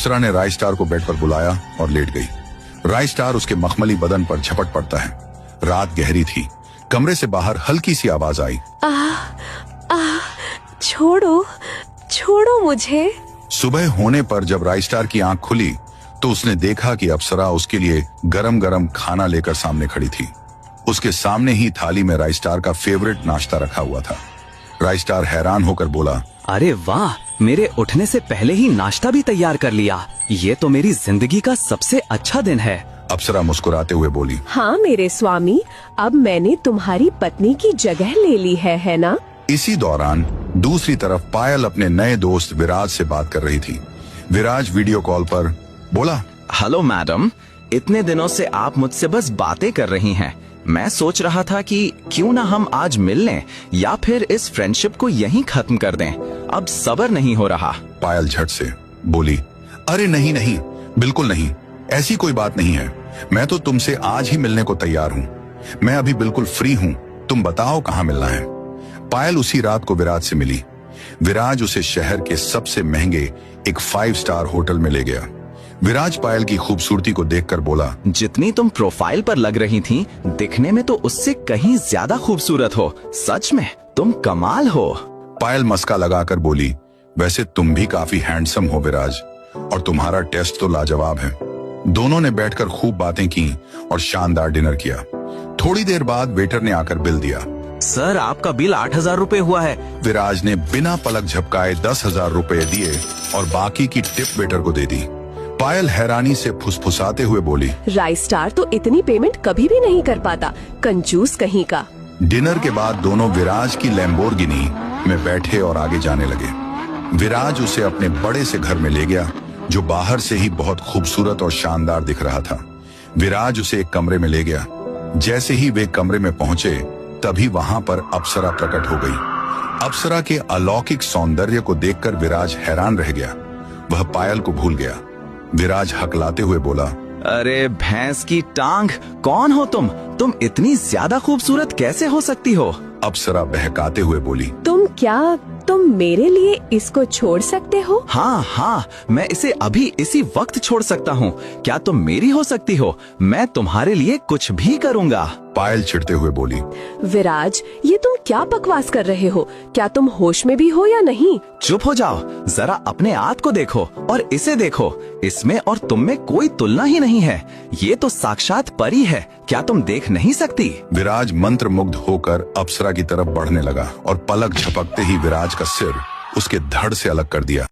अप्सरा ने राय स्टार को बेड पर बुलाया और लेट गई। राय स्टार उसके मखमली बदन पर झपट पड़ता है। रात गहरी थी। कमरे से बाहर हल्की सी आवाज आई, छोड़ो छोड़ो मुझे। सुबह होने पर जब राय स्टार की आंख खुली तो उसने देखा कि अप्सरा उसके लिए गरम गरम खाना लेकर सामने खड़ी थी। उसके सामने ही थाली में राय स्टार का फेवरेट नाश्ता रखा हुआ था। राय स्टार हैरान होकर बोला, अरे वाह, मेरे उठने से पहले ही नाश्ता भी तैयार कर लिया। ये तो मेरी जिंदगी का सबसे अच्छा दिन है। अप्सरा मुस्कुराते हुए बोली, हाँ मेरे स्वामी, अब मैंने तुम्हारी पत्नी की जगह ले ली है ना? इसी दौरान दूसरी तरफ पायल अपने नए दोस्त विराज से बात कर रही थी। विराज वीडियो कॉल पर बोला, हेलो मैडम, इतने दिनों से आप मुझसे बस बातें कर रही हैं। मैं सोच रहा था कि क्यों ना हम आज मिल लें या फिर इस फ्रेंडशिप को यहीं खत्म कर दें। अब सब्र नहीं हो रहा। पायल झट से बोली, अरे नहीं नहीं, बिल्कुल नहीं, ऐसी कोई बात नहीं है। मैं तो तुमसे आज ही मिलने को तैयार हूँ। मैं अभी बिल्कुल फ्री हूँ। तुम बताओ कहाँ मिलना है। पायल उसी रात को विराज से मिली। विराज उसे शहर के सबसे महंगे एक 5 स्टार होटल में ले गया। विराज पायल की खूबसूरती को देखकर बोला, जितनी तुम प्रोफाइल पर लग रही थी, दिखने में तो उससे कहीं ज्यादा खूबसूरत हो। सच में तुम कमाल हो। पायल मस्का लगाकर बोली, वैसे तुम भी काफी हैंडसम हो विराज, और तुम्हारा टेस्ट तो लाजवाब है। दोनों ने बैठकर खूब बातें की और शानदार डिनर किया। थोड़ी देर बाद वेटर ने आकर बिल दिया। सर, आपका बिल 8,000 रुपए हुआ है। विराज ने बिना पलक झपकाए 10,000 रुपए दिए और बाकी की टिप वेटर को दे दी। पायल हैरानी से फुसफुसाते हुए बोली, राय स्टार तो इतनी पेमेंट कभी भी नहीं कर पाता, कंजूस कहीं का। डिनर के बाद दोनों विराज की लैम्बोर्गिनी में बैठे और आगे जाने लगे। विराज उसे अपने बड़े से घर में ले गया जो बाहर से ही बहुत खूबसूरत और शानदार दिख रहा था। विराज उसे एक कमरे में ले गया। जैसे ही वे कमरे में पहुंचे तभी वहां पर अप्सरा प्रकट हो गई। अप्सरा के अलौकिक सौंदर्य को देखकर विराज हैरान रह गया। वह पायल को भूल गया। विराज हकलाते हुए बोला, अरे भैंस की टांग, कौन हो तुम? तुम इतनी ज्यादा खूबसूरत कैसे हो सकती हो? अप्सरा बहकाते हुए बोली, तुम मेरे लिए इसको छोड़ सकते हो? हाँ हाँ, मैं इसे अभी इसी वक्त छोड़ सकता हूँ। क्या तुम मेरी हो सकती हो? मैं तुम्हारे लिए कुछ भी करूँगा। पायल चिढ़ते हुए बोली, विराज, ये तुम क्या बकवास कर रहे हो? क्या तुम होश में भी हो या नहीं? चुप हो जाओ, जरा अपने आप को देखो और इसे देखो। इसमें और तुम में कोई तुलना ही नहीं है। ये तो साक्षात परी है। क्या तुम देख नहीं सकती? विराज मंत्रमुग्ध होकर अप्सरा की तरफ बढ़ने लगा और पलक झपकते ही विराज का सिर उसके धड़ से अलग कर दिया।